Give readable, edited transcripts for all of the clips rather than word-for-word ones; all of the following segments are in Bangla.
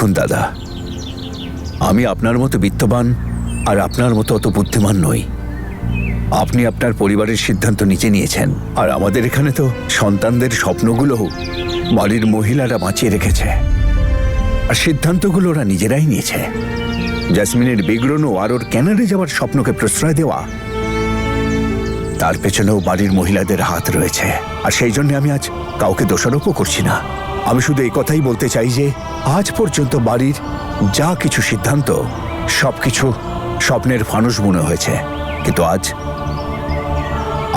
দেখুন দাদা, আমি আপনার মতো বিত্তবান আর আপনার মতো অত বুদ্ধিমান নই। আপনি আপনার পরিবারের সিদ্ধান্ত নিচে নিয়েছেন, আর আমাদের এখানে তো সন্তানদের স্বপ্নগুলো বাড়ির মহিলারা বাঁচিয়ে রেখেছে, আর সিদ্ধান্তগুলো ওরা নিজেরাই নিয়েছে। জেসমিনের বিগড়নো আর ওর ক্যানাডা যাওয়ার স্বপ্নকে প্রশ্রয় দেওয়া, তার পেছনেও বাড়ির মহিলাদের হাত রয়েছে। আর সেই জন্য আমি আজ কাউকে দোষারোপও করছি না। আমি শুধু এই কথাই বলতে চাই যে আজ পর্যন্ত বাড়ির যা কিছু সিদ্ধান্ত সবকিছু স্বপ্নের ফানুস মনে হয়েছে, কিন্তু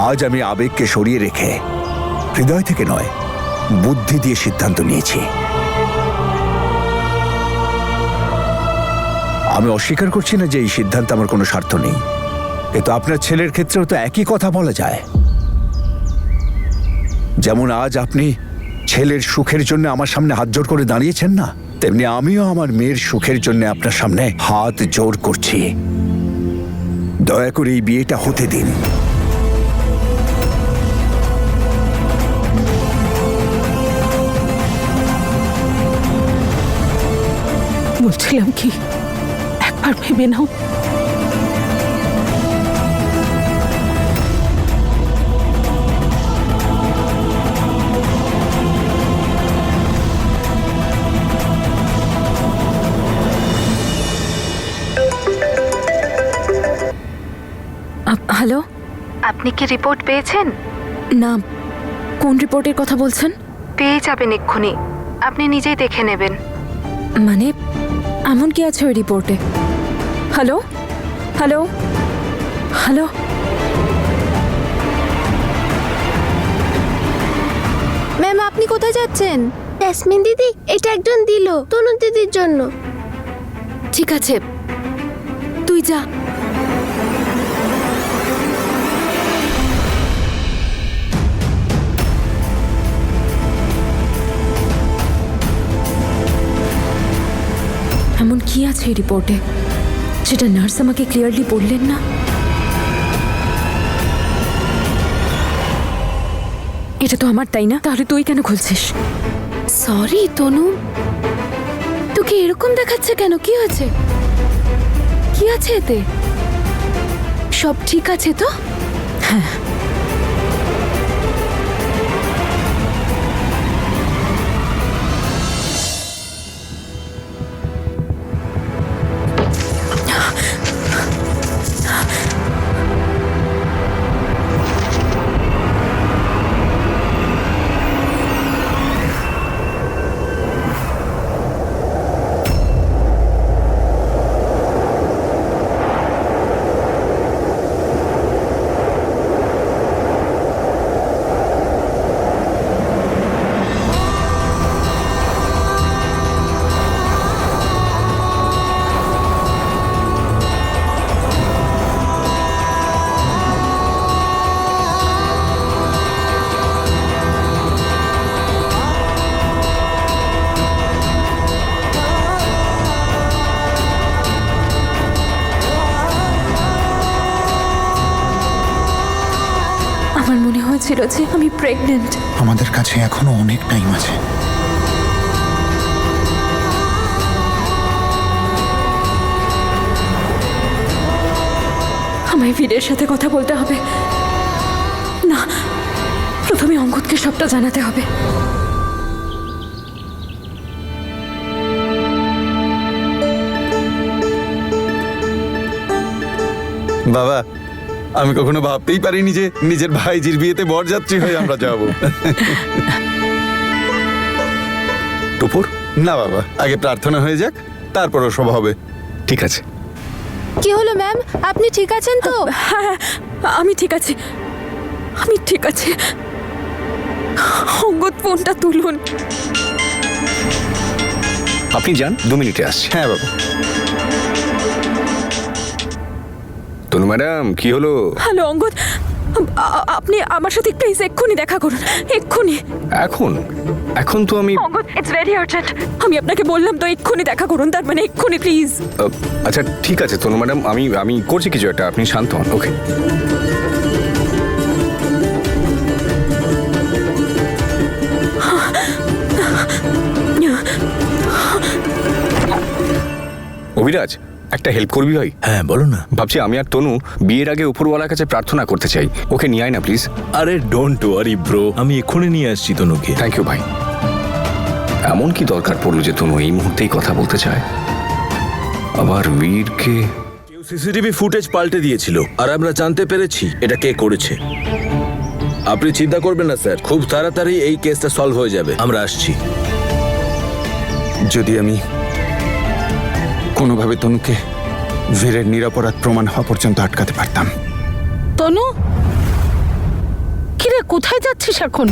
আজ আমি আবেগকে সরিয়ে রেখে হৃদয় থেকে নয়, বুদ্ধি দিয়ে সিদ্ধান্ত নিয়েছি। আমি অস্বীকার করছি না যে এই সিদ্ধান্তে আমার কোনো স্বার্থ নেই, কিন্তু আপনার ছেলের ক্ষেত্রেও তো একই কথা বলা যায়। যেমন আজ আপনি ছেলের সুখের জন্য আমার সামনে হাত জোড় করে দাঁড়িয়েছেন না, তেমনি আমিও আমার মেয়ের সুখের জন্য আপনার সামনে হাত জোড় করছি। দয়া করে এই বিয়েটা হতে দিন। বলছিলাম কি, একবার ভেবে নাও। হ্যালো, আপনি কি রিপোর্ট পেয়েছেন? না, কোন রিপোর্টের কথা বলছেন? পেয়ে যাবেন এক্ষুনি, আপনি নিজেই দেখে নেবেন। মানে এমন কি আছে ওই রিপোর্টে? হ্যালো হ্যালো হ্যালো, ম্যাম আপনি কোথায় যাচ্ছেন? জেসমিন দিদি, এটা একজন দিল তনু দিদির জন্য। ঠিক আছে, তুই যা। এমন কি আছে এই রিপোর্টে যেটা নার্স আমাকে ক্লিয়ারলি বললেন না? এটা তো আমার, তাই না? তাহলে তুই কেন খুলছিস? সরি তনু, তোকে এরকম দেখাচ্ছে কেন? কি হয়েছে? কি আছে এতে? সব ঠিক আছে তো? হ্যাঁ, আমার মনে হয়েছিল যে আমি প্রেগনেন্ট। আমাদের কাছে এখনো অনেক টাইম আছে। আমায় বীরের সাথে কথা বলতে হবে। না, প্রথমে অঙ্গদকে সবটা জানাতে হবে। বাবা, আমি কখনো ভাবতেই পারিনি যে নিজের ভাইজির বিয়েতে বরযাত্রী হয়ে আমরা যাব। টুপুর, না বাবা, আগে প্রার্থনা হয়ে যাক, তারপরও সব হবে। ঠিক আছে। কি হলো ম্যাম, আপনি ঠিক আছেন তো? হ্যাঁ, আমি ঠিক আছি, আমি ঠিক আছি। অঙ্গদ, ফোনটা তুলুন। আপনি যান, 2 মিনিটে আসছি। হ্যাঁ বাবা। তনু ম্যাডাম, কি হলো? হ্যালো অঙ্গদ, আপনি আমার সাথে প্লিজ এক্ষুনি দেখা করুন, এক্ষুনি। এখন এখন তো আমি অঙ্গদ, ইটস ভেরি আর্জেন্ট। আমি আপনাকে বললাম তো এক্ষুনি দেখা করুন, তার মানে এক্ষুনি প্লিজ। আচ্ছা ঠিক আছে তনু ম্যাডাম, আমি করছি কিছু একটা, আপনি শান্ত হন। ওকে। অভিরাজ, একটা হেল্প করবি ভাই? হ্যাঁ বলো না। ভাবছি আমি আর তনু বিয়ের আগে উপরওয়ালার কাছে প্রার্থনা করতে চাই। ওকে নিয়ে আয় না প্লিজ। আরে ডোন্ট ওয়ারি ব্রো, আমি এক্ষুনি নিয়ে আসছি তনুকে। থ্যাংক ইউ ভাই। এমন কি দরকার পড়লো যে তনু এই মুহূর্তেই কথা বলতে চায়? আবার বীরকে কেউ সিসিটিভি ফুটেজ পাল্টে দিয়েছিল আর আমরা জানতে পেরেছি এটা কে করেছে। আপনি চিন্তা করবেন না স্যার, খুব তাড়াতাড়ি এই কেসটা সলভ হয়ে যাবে। আমরা আসছি। যদি আমি কোনোভাবে তনুকে বীরের নিরপরাধ প্রমাণ হওয়া পর্যন্ত আটকাতে পারতাম। তনু, কিরে কোথায় যাচ্ছিস এখন?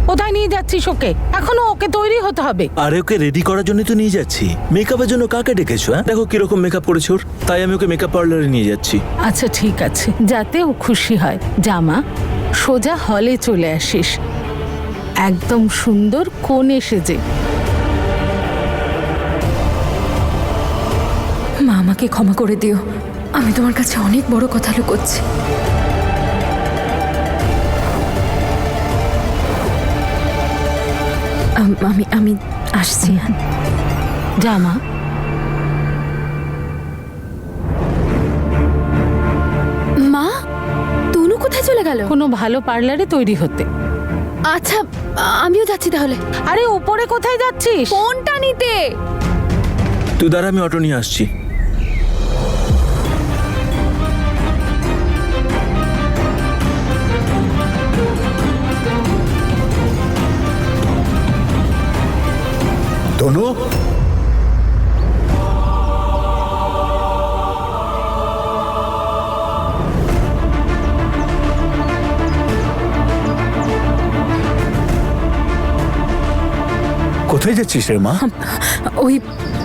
কোথায় নিয়ে যাচ্ছিস ওকে? এখনো ওকে তৈরি হতে হবে। আরে ওকে রেডি করার জন্য তো নিয়ে যাচ্ছি। মেকআপের জন্য কাকে ডেকেছো? হ্যাঁ দেখো কিরকম মেকআপ করেছো ওর। তাই আমি ওকে মেকআপ পার্লারে নিয়ে যাচ্ছি। আচ্ছা ঠিক আছে, যাতে ও খুশি হয়। জামা সোজা হলে চলে আসিস, একদম সুন্দর কোণে সেজে। মা, আমাকে ক্ষমা করে দিও। আমি তোমার কাছে অনেক বড় কথা লুকোচ্ছি। আমি আসছি। জামা, মা, তনু কোথায় চলে গেল? কোনো ভালো পার্লারে তৈরি হতে। আচ্ছা, আমিও যাচ্ছি তাহলে। আরে উপরে কোথায় যাচ্ছিস? ফোনটা নিতে। তুই দাঁড়া, আমি অটো নিয়ে আসছি। তনু, কোথায় যাচ্ছিস রে মা? ওই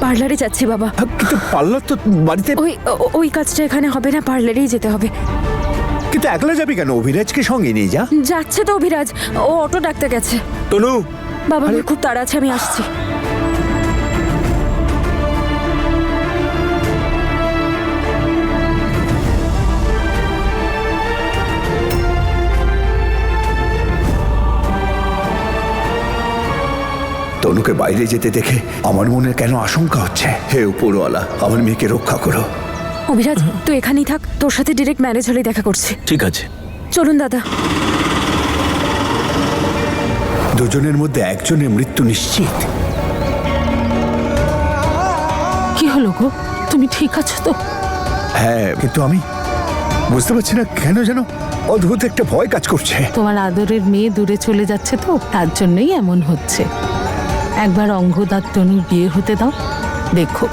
পার্লারে যাচ্ছি বাবা। কিন্তু পার্লার তো বাড়িতে। ওই কাজটা এখানে হবে না, পার্লারেই যেতে হবে। কিন্তু একলা যাবি কেন? অভিরাজকে সঙ্গে নিয়ে যা। যাচ্ছে তো অভিরাজ, ও অটো ডাকতে গেছে। তনু, বাবা আমার খুব তাড়া আছে, আমি আসছি। তনুকে বাইরে যেতে দেখে আমার মনে কেন আশঙ্কা হচ্ছে। হে উপরওয়ালা, আমার মেয়েকে রক্ষা করো। অভিরাজ তুই এখানেই থাক, তোর সাথে ডিরেক্ট ম্যারেজ হলে দেখা করছি। ঠিক আছে। চলুন দাদা। দুজনের মধ্যে একজনের মৃত্যু নিশ্চিত। কি হলো গো, তুমি ঠিক আছো তো? হ্যাঁ, কিন্তু আমি বুঝতে পারছি না কেন যেন অদ্ভুত একটা ভয় কাজ করছে। তোমার আদরের মেয়ে দূরে চলে যাচ্ছে তো, তার জন্যই এমন হচ্ছে। একবার অঙ্গদ আর তনুর বিয়ে হতে দাও, দেখো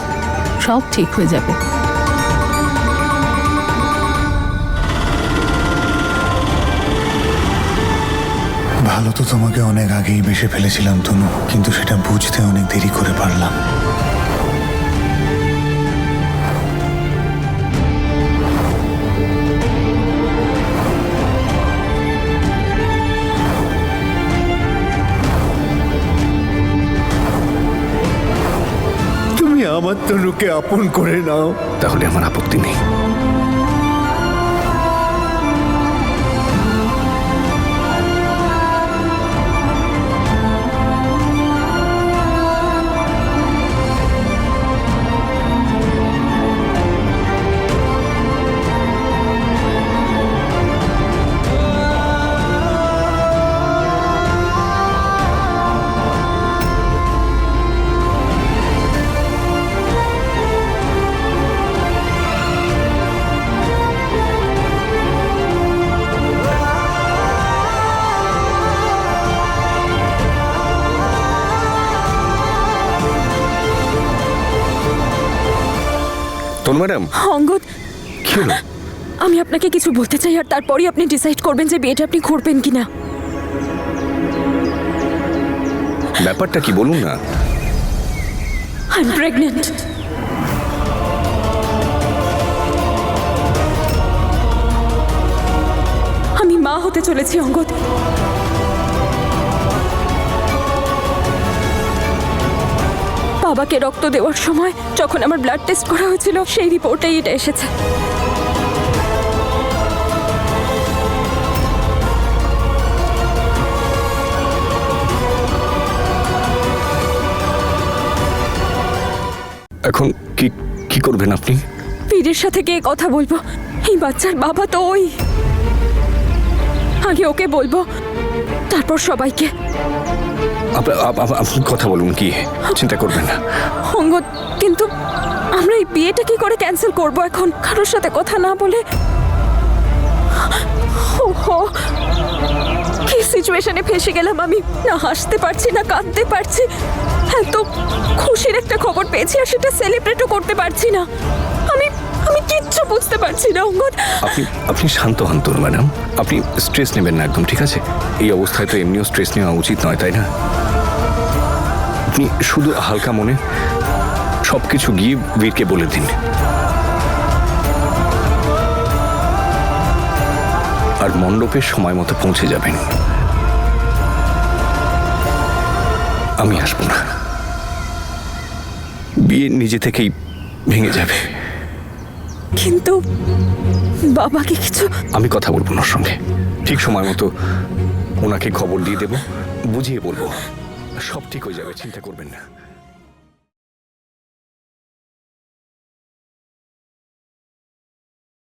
সব ঠিক হয়ে যাবে। ভালো তো তোমাকে অনেক আগেই বেসে ফেলেছিলাম তনু, কিন্তু সেটা বুঝতে অনেক দেরি করে পারলাম। তুমি আমার তনুকে আপন করে নাও। তাহলে আমার আপত্তি নেই। তনু ম্যাডাম। অঙ্গদ, কি হলো? আমি আপনাকে কিছু বলতে চাই, আর তারপরই আপনি ডিসাইড করবেন যে বিয়েটা আপনি করবেন কিনা। ব্যাপারটা কি বলুন না। I am pregnant. আমি মা হতে চলেছি অঙ্গদ। বাবাকে রক্ত দেওয়ার সময় যখন আমার ব্লাড টেস্ট করা হয়েছিল, সেই রিপোর্টেই এটা এসেছে। এখন কি কি কি করবেন আপনি? বীরের সাথে গিয়ে কথা বলবো। এই বাচ্চার বাবা তো ওই। আগে ওকে বলবো, তারপর সবাইকে। আপনি কথা বলুন, কি চিন্তা করবেন না। অঙ্গদ, কিন্তু আমরা এই বিয়েটা কি করে ক্যান্সেল করব এখন, কারোর সাথে কথা না বলে? ওহো, কি সিচুয়েশনে ফেসে গেলাম আমি। না হাসতে পারছি না কাঁদতে পারছি। এত খুশির একটা খবর পেয়েছি আর সেটা সেলিব্রেটও করতে পারছি না। আমি আমি কিচ্ছু বুঝতে পারছি না অঙ্গদ। আপনি শান্ত হন তনু ম্যাডাম। আপনি স্ট্রেস নেবেন না একদম, ঠিক আছে? এই অবস্থায় তো এমনিও স্ট্রেস নেওয়া উচিত নয়, তাই না? আপনি শুধু হালকা মনে সবকিছু গিয়ে বীরকে বলে দিন। আর মণ্ডপের সময় মতো পৌঁছে যাবেন। আমি আসবো না, বিয়ে নিজে থেকেই ভেঙে যাবে। কিন্তু বাবাকে কিছু... আমি কথা বলবো ওনার সঙ্গে, ঠিক সময় মতো ওনাকে খবর দিয়ে দেব, বুঝিয়ে বলবো, সব ঠিক হয়ে যাবে, চিন্তা করবেন না।